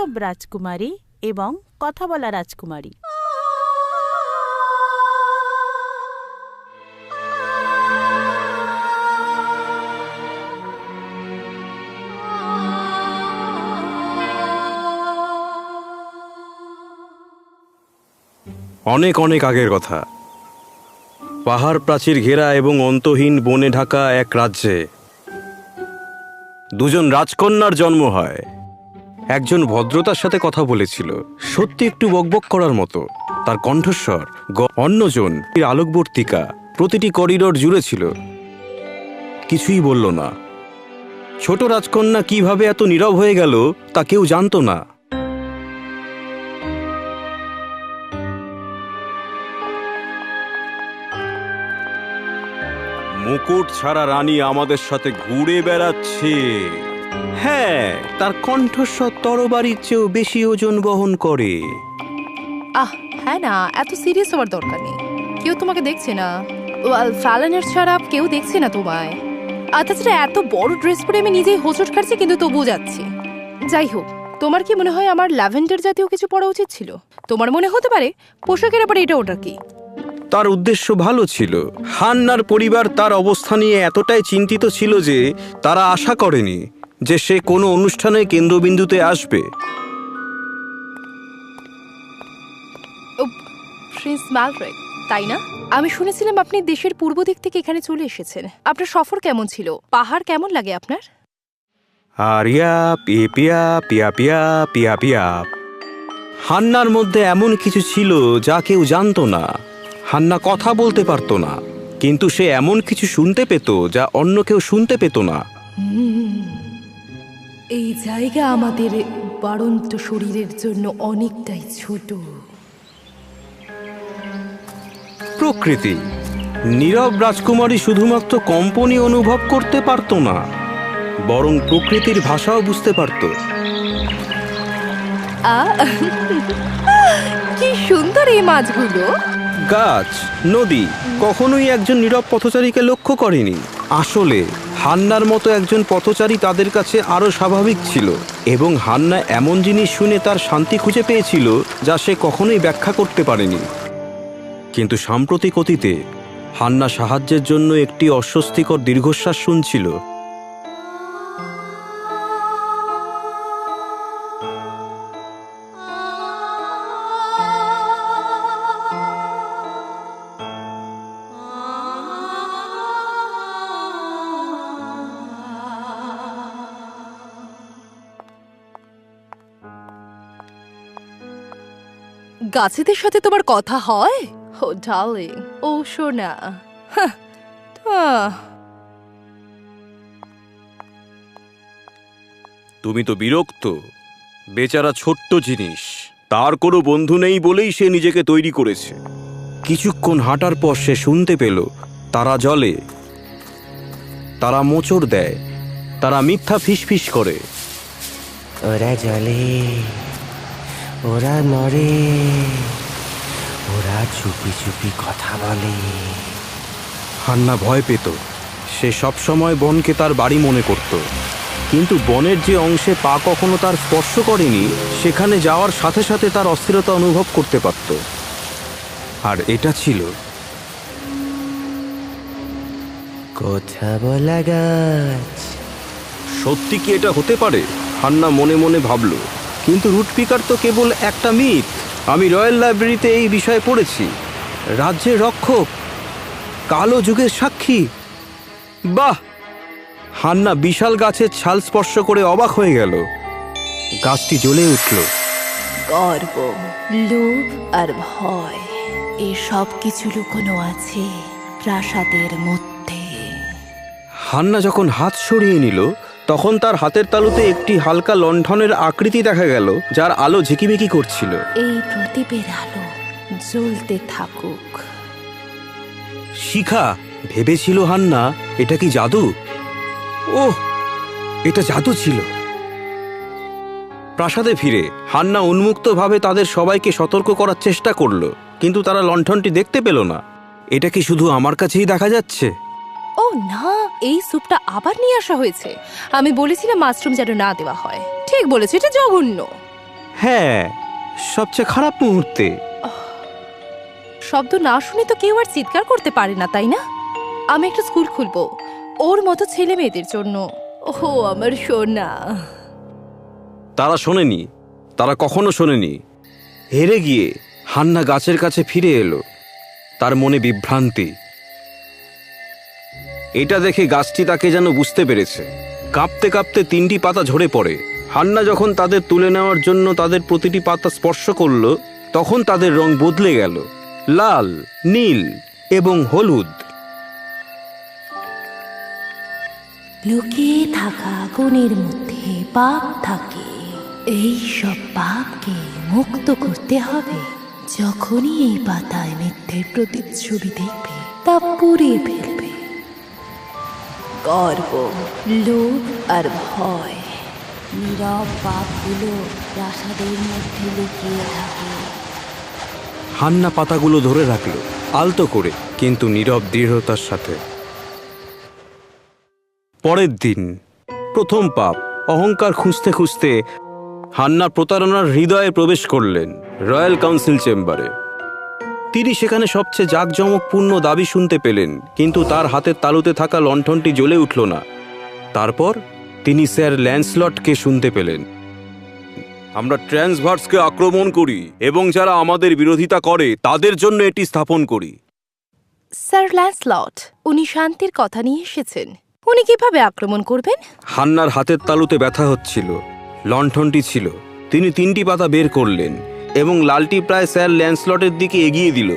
নীরব রাজকুমারী এবং কথা বলা রাজকুমারী। অনেক অনেক আগের কথা, পাহাড় প্রাচীর ঘেরা এবং অন্তহীন বনে ঢাকা এক রাজ্যে দুজন রাজকন্যার জন্ম হয়। একজন ভদ্রতার সাথে কথা বলেছিল, সত্যি একটু বকবক করার মতো তার কণ্ঠস্বর। অন্যজন আলোকবর্তিকা প্রতিটি করিডোর জুড়ে ছিল, কিছুই বলল না। ছোট রাজকন্যা কিভাবে এত নীরব হয়ে গেল তা কেউ জানত না। মুকুট ছাড়া রানী আমাদের সাথে ঘুরে বেড়াচ্ছে। হ্যাঁ, তার কণ্ঠস্বর তরবারির চেয়েও বেশি ওজন বহন করে। হ্যাঁ না, এত সিরিয়াস হওয়ার দরকার নেই। কেউ তোমাকে দেখছে না, ফ্যালনের ছাড়া কেউ দেখছে না তোমায়। তাছাড়া এত বড় ড্রেস পরে আমি নিজেই হোঁচট খাচ্ছি, কিন্তু তবুও যাচ্ছি। যাই হোক, তোমার কি মনে হয় আমার ল্যাভেন্ডার জাতীয় কিছু পড়া উচিত ছিল? তোমার মনে হতে পারে পোশাকের ব্যাপারে এটা ওটা কি। তার উদ্দেশ্য ভালো ছিল। হান্নার পরিবার তার অবস্থা নিয়ে এতটাই চিন্তিত ছিল যে তারা আশা করেনি যে সে কোনো অনুষ্ঠানে কেন্দ্রবিন্দুতে আসবে। প্রিন্স ম্যালরেক, তাই না? আমি শুনেছিলাম আপনি দেশের পূর্ব দিক থেকে এখানে চলে এসেছেন। আপনার সফর কেমন ছিল? পাহাড় কেমন লাগে আপনার? আরিয়া পিয়া পিয়া পিয়া পিয়া পিয়া পিয়া। হান্নার মধ্যে এমন কিছু ছিল যা কেউ জানত না। হান্না কথা বলতে পারত না, কিন্তু সে এমন কিছু শুনতে পেত যা অন্য কেউ শুনতে পেত না। এই জায়গা আমাদের বাড়ন্ত শরীরের জন্য অনেকটাই ছোট। প্রকৃতি। নীরব রাজকুমারী শুধুমাত্র কম্পনই অনুভব করতে পারত না, বরং প্রকৃতির ভাষাও বুঝতে পারত। কি সুন্দর এই মাছগুলো! গাছ, নদী কখনোই একজন নীরব পথচারীকে লক্ষ্য করেনি। আসলে হান্নার মতো একজন পথচারী তাদের কাছে আরো স্বাভাবিক ছিল, এবং হান্না এমন জিনিস শুনে তার শান্তি খুঁজে পেয়েছিল যা সে কখনোই ব্যাখ্যা করতে পারেনি। কিন্তু সাম্প্রতিক অতীতে হান্না সাহায্যের জন্য একটি অস্বস্তিকর দীর্ঘশ্বাস শুনছিল। গাছেদের সাথে তোমার কথা হয়? ও ডার্লিং, ও সোনা। তুমি তো বিরক্ত। বেচারা ছোট্ট জিনিস, তার কোনো বন্ধু নেই বলেই সে নিজেকে তৈরি করেছে। কিছুক্ষণ হাঁটার পর সে শুনতে পেল তারা জ্বলে, তারা মোচড় দেয়, তারা মিথ্যা ফিসফিস করে। ওরা জ্বলে, ওরা মরে, ওরা চুপি চুপি কথা বলে। হান্না ভয় পেত। সে সবসময় বনকে তার বাড়ি মনে করত, কিন্তু বনের যে অংশে পা কখনো তার স্পর্শ করেনি সেখানে যাওয়ার সাথে সাথে তার অস্থিরতা অনুভব করতে পারত। আর এটা ছিল কথা বলা গাছ। সত্যি কি এটা হতে পারে? হান্না মনে মনে ভাবল। কিন্তু রুটপিকার তো কেবল একটা মিথ। আমি রয়্যাল লাইব্রেরিতে এই বিষয়ে পড়েছি। রাজ্যের রক্ষক, কালো যুগের সাক্ষী। বাহ! হান্না বিশাল গাছের ছাল স্পর্শ করে অবাক হয়ে গেল। গাছটি জ্বলে উঠল। গর্ব, লোভ আর ভয়, এসব কিছু লুকোনো আছে প্রাসাদের মধ্যে। হান্না যখন হাত সরিয়ে নিল তখন তার হাতের তালুতে একটি হালকা লণ্ঠনের আকৃতি দেখা গেল, যার আলো ঝিকিমিকি করছিল। এই প্রদীপের আলো জ্বলতে থাকুক। শিখা ভেবেছিল হান্না এটা কি জাদু। ওহ, এটা জাদু ছিল। প্রাসাদে ফিরে হান্না উন্মুক্তভাবে তাদের সবাইকে সতর্ক করার চেষ্টা করল, কিন্তু তারা লণ্ঠনটি দেখতে পেল না। এটা কি শুধু আমার কাছেই দেখা যাচ্ছে? ও না, এই স্যুপটা আবার নিয়ে আসা হয়েছে। আমি বলেছিলাম মাশরুম যেন না দেওয়া হয়। ঠিক বলেছি, এটা জঘন্য। হ্যাঁ, সবচেয়ে খারাপ মুহূর্তে। শব্দ না শুনে তো কেউ আর চিৎকার করতে পারে না, তাই না? আমি একটা স্কুল খুলবো ওর মতো ছেলে মেয়েদের জন্য। ওহো আমার সোনা। তারা শোনেনি, তারা কখনো শোনেনি। হেরে গিয়ে হান্না গাছের কাছে ফিরে এলো। তার মনে বিভ্রান্তি। এটা দেখে গাছটি তাকে যেন বুঝতে পেরেছে। কাঁপতে কাঁপতে 3টি পাতা ঝরে পড়ে। হান্না যখন তাদের তুলে নেওয়ার জন্য তাদের প্রতিটি পাতা স্পর্শ করল, তখন তাদের রং বদলে গেল, লাল, নীল এবং হলুদ। লুকিয়ে থাকা আগুনের মধ্যে পাপ থাকে। এই সব পাপকে মুক্ত করতে হবে। যখনই এই পাতায় মিথ্যের প্রতিচ্ছবি দেখবে, তা পুড়িয়ে ফেলবে। গর্ব, লোভ আর ভয়, নীরব পাপগুলো প্রাসাদের মধ্যে লুকিয়ে থাকে। হান্না পাতাগুলো ধরে রাখল, আলতো করে কিন্তু নীরব দৃঢ়তার সাথে। পরের দিন প্রথম পাপ, অহংকার খুঁজতে খুঁজতে হান্না প্রতারণার হৃদয়ে প্রবেশ করলেন, রয়্যাল কাউন্সিল চেম্বারে। তিনি সেখানে সবচেয়ে জাঁকজমকপূর্ণ দাবি শুনতে পেলেন, কিন্তু তার হাতের তালুতে থাকা লণ্ঠনটি জ্বলে উঠল না। তারপর তিনি স্যার ল্যান্সলটকে শুনতে পেলেন, আমরা ট্রান্সভার্সকে আক্রমণ করি এবং যারা আমাদের বিরোধিতা করে তাদের জন্য এটি স্থাপন করি। স্যার ল্যান্সলট, উনি শান্তির কথা নিয়ে এসেছেন। উনি কিভাবে আক্রমণ করবেন? হান্নার হাতের তালুতে ব্যথা হচ্ছিল, লণ্ঠনটি ছিল। তিনি 3টি পাতা বের করলেন এবং লালটি প্রায় স্যার ল্যান্সলটের দিকে এগিয়ে দিল।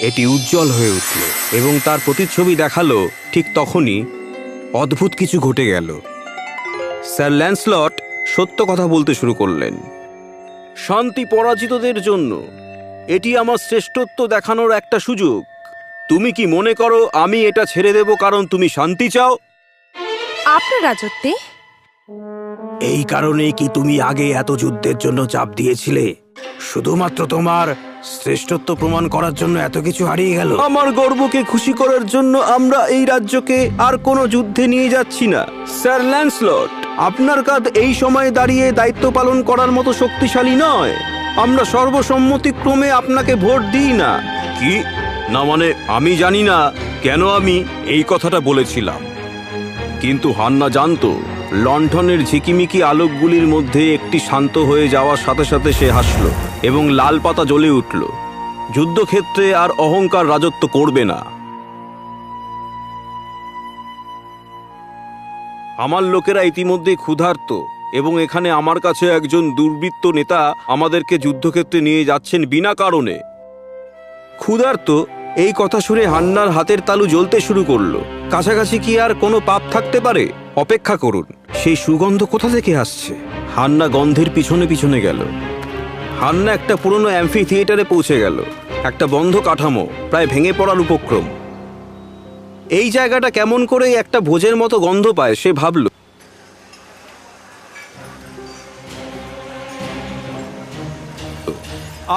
এটি উজ্জ্বল হয়ে উঠল এবং তার প্রতিচ্ছবি দেখালো। ঠিক তখনই অদ্ভুত কিছু ঘটে গেল। স্যার ল্যান্সলট সত্য কথা বলতে শুরু করলেন। শান্তি পরাজিতদের জন্য এটি আমার শ্রেষ্ঠত্ব দেখানোর একটা সুযোগ। তুমি কি মনে করো আমি এটা ছেড়ে দেব কারণ তুমি শান্তি চাও? আপনার রাজত্বে? এই কারণেই কি তুমি আগে এত যুদ্ধের জন্য চাপ দিয়েছিলে? শুধুমাত্র তোমার শ্রেষ্ঠত্ব প্রমাণ করার জন্য এত কিছু হারিয়ে গেল? আমার গর্বকে খুশি করার জন্য আমরা এই রাজ্যকে আর কোনো যুদ্ধে নিয়ে যাচ্ছি না। স্যার ল্যান্সলট, আপনার কাঁধ এই সময় দাঁড়িয়ে দায়িত্ব পালন করার মতো শক্তিশালী নয়। আমরা সর্বসম্মতিক্রমে আপনাকে ভোট দিই না। কি না মানে আমি জানি না কেন আমি এই কথাটা বলেছিলাম, কিন্তু হান্না জানতো লণ্ঠনের ঝিকিমিকি আলোকগুলির মধ্যে একটি শান্ত হয়ে যাওয়ার সাথে সাথে সে হাসল এবং লাল পাতা জ্বলে উঠল। যুদ্ধক্ষেত্রে আর অহংকার রাজত্ব করবে না। আমার লোকেরা ইতিমধ্যে ক্ষুধার্ত এবং এখানে আমার কাছে একজন দুর্বৃত্ত নেতা আমাদেরকে যুদ্ধক্ষেত্রে নিয়ে যাচ্ছেন বিনা কারণে। ক্ষুধার্ত এই কথা শুনে হান্নার হাতের তালু জ্বলতে শুরু করলো। কাছাকাছি কি আর কোনো পাপ থাকতে পারে? অপেক্ষা করুন, সেই সুগন্ধ কোথা থেকে আসছে? হান্না গন্ধের পিছনে পিছনে গেল। হান্না একটা পুরনো অ্যাম্ফি থিয়েটারে পৌঁছে গেল। একটা বন্ধ কাঠামো, প্রায় ভেঙে পড়ার উপক্রম। এই জায়গাটা কেমন করে একটা ভোজের মতো গন্ধ পায় সে ভাবল।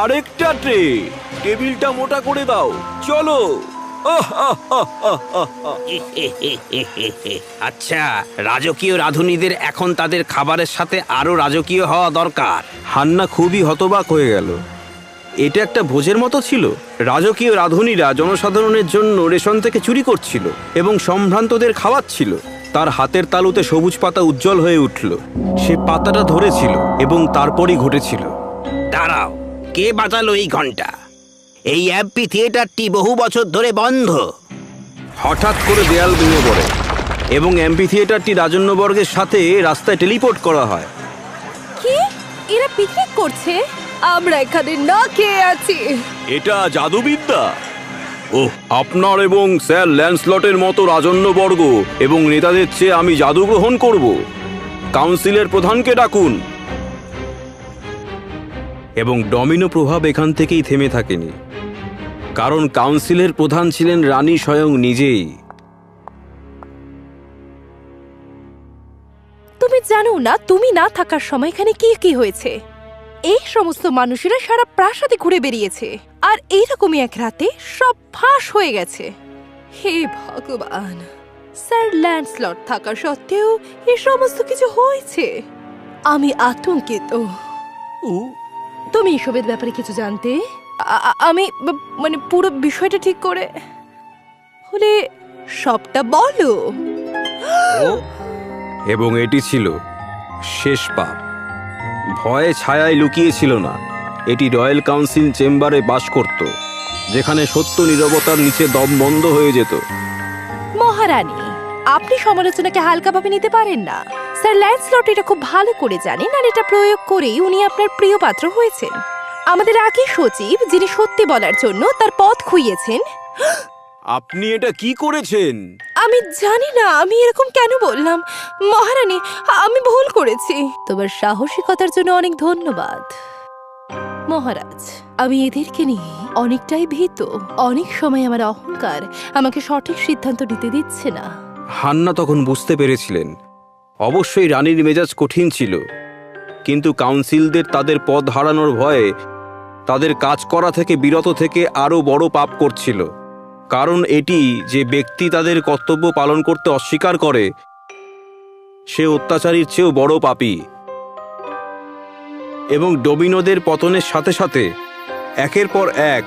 আরেকটা ট্রে, টেবিলটা মোটা করে দাও, চলো। আচ্ছা, রাজকীয় রাঁধুনিদের এখন তাদের খাবারের সাথে আরো রাজকীয় হওয়া দরকার। হান্না খুবই হতবাক হয়ে গেল। এটা একটা ভোজের মতো ছিল। রাজকীয় রাঁধুনিরা জনসাধারণের জন্য রেশন থেকে চুরি করছিল এবং সম্ভ্রান্তদের খাওয়াচ্ছিল। তার হাতের তালুতে সবুজ পাতা উজ্জ্বল হয়ে উঠল। সে পাতাটা ধরেছিল এবং তারপরই ঘটেছিল। দাঁড়াও, কে বাজালো এই ঘন্টা? এই অ্যাম্পি থিয়েটারটি বহু বছর ধরে বন্ধ। হঠাৎ করে দেয়াল ভেঙে পড়ে এবং অ্যাম্পি থিয়েটারটি রাজন্যবর্গের সাথে রাস্তায় টেলিপোর্ট করা হয়। কি? এরা পিকনিক করছে? আমরা এখানে না খেয়ে আছি। এটা জাদুবিদ্যা? ও, আপনার এবং স্যার ল্যান্সলটের মতো রাজন্যবর্গ এবং নেতাদের চেয়ে আমি জাদু গ্রহণ করব? কাউন্সিলের প্রধানকে ডাকুন। এবং ডমিনো প্রভাব এখান থেকেই থেমে থাকেনি, কারণ কাউন্সিলের প্রধান ছিলেন রানী স্বয়ং নিজেই। তুমি জানো না তুমি না থাকার সময় এখানে কি কি হয়েছে? এই সমস্ত মানুষেরা সারা প্রাসাদে ঘুরে বেরিয়েছে, আর এইরকমই এক রাতে সব ফাঁস হয়ে গেছে। হে ভগবান, স্যার ল্যান্সলট থাকা সত্ত্বেও এই সমস্ত কিছু হয়েছে। আমি আতঙ্কিত। তুমি এসবের ব্যাপারে কিছু জানতে? আমি মানে পুরো বিষয়টা ঠিক করে হলে সবটা বলো। এবং এটি ছিল শেষ পাপ। ভয়ে ছায়ায় লুকিয়েছিল না, এটি রয়্যাল কাউন্সিল চেম্বারে বাস করত, যেখানে সত্য নীরবতার নিচে দম বন্ধ হয়ে যেত। মহারানী, আপনি সমালোচনাকে হালকাভাবে নিতে পারেন না। স্যার ল্যান্সলট এটা খুব ভালো করে জানেন, আর এটা প্রয়োগ করেই উনি আপনার প্রিয় পাত্র হয়েছেন। আমাদের আগে সচিব, যিনি সত্যি বলার জন্য তার পথ খুইয়েছেন। আপনি এটা কি করেছেন? আমি জানি না আমি এরকম কেন বললাম। মহারানী, আমি ভুল করেছি। তোমার সাহসিকতার জন্য অনেক ধন্যবাদ মহারাজ। আমি এদেরকে নিয়ে অনেকটাই ভীত। অনেক সময় আমার অহংকার আমাকে সঠিক সিদ্ধান্ত নিতে দিচ্ছে না। হান্না তখন বুঝতে পেরেছিলেন, অবশ্যই রানীর মেজাজ কঠিন ছিল, কিন্তু কাউন্সিলদের তাদের পদ হারানোর ভয়ে তাদের কাজ করা থেকে বিরত থেকে আরও বড় পাপ করছিল। কারণ এটি যে ব্যক্তি তাদের কর্তব্য পালন করতে অস্বীকার করে, সে অত্যাচারীর চেয়েও বড় পাপী। এবং ডোমিনোদের পতনের সাথে সাথে একের পর এক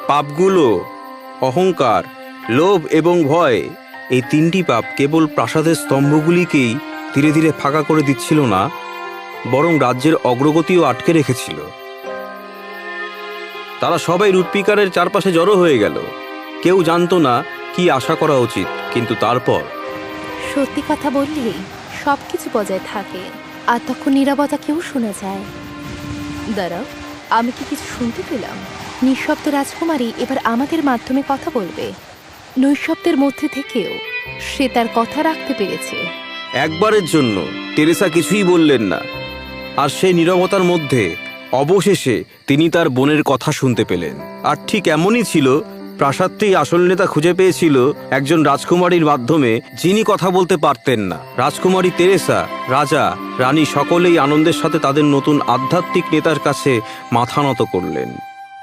পাপগুলো, অহংকার, লোভ এবং ভয়, এই তিনটি পাপ কেবল প্রাসাদের স্তম্ভগুলিকেই ধীরে ধীরে ফাঁকা করে দিচ্ছিল না, বরং রাজ্যের অগ্রগতিও আটকে রেখেছিল। তারা সবাই রুটপিকারের চারপাশে জড়ো হয়ে গেল। কেউ জানতো না কি আশা করা উচিত, কিন্তু তারপর সত্যি কথা বললেই সবকিছু বজায় থাকে, আর তখন নীরবতা কেউ শোনা যায়। দাঁড়াও, আমি কি কিছু শুনতে পেলাম? নিঃশব্দ রাজকুমারী এবার আমাদের মাধ্যমে কথা বলবে। নৈশব্দের মধ্যে থেকেও সে তার কথা রাখতে পেরেছে। একবারের জন্য টেরেসা কিছুই বললেন না, আর সেই নীরবতার মধ্যে অবশেষে তিনি তার বোনের কথা শুনতে পেলেন। আর ঠিক এমনই ছিল, প্রাসাদটি আসল নেতা খুঁজে পেয়েছিল একজন রাজকুমারীর মাধ্যমে, যিনি কথা বলতে পারতেন না। রাজকুমারী তেরেসা, রাজা, রানী সকলেই আনন্দের সাথে তাদের নতুন আধ্যাত্মিক নেতার কাছে মাথা নত করলেন।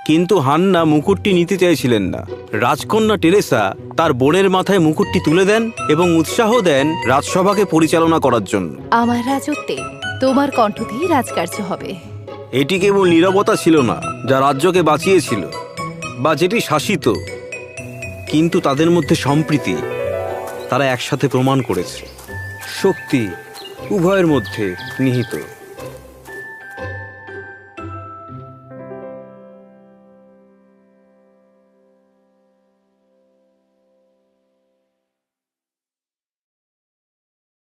কিন্তু হান্না মুকুটটি নিতে চাইছিলেন না। রাজকন্যা টেরেসা তার বোনের মাথায় মুকুটটি তুলে দেন এবং উৎসাহ দেন রাজসভাকে পরিচালনা করার জন্য। আমার রাজত্বে তোমার কণ্ঠ দিয়ে রাজকার্য হবে। এটি কেবল নীরবতা ছিল না যা রাজ্যকে বাঁচিয়েছিল বা যেটি শাসিত, কিন্তু তাদের মধ্যে সম্প্রীতি। তারা একসাথে প্রমাণ করেছে শক্তি উভয়ের মধ্যে নিহিত।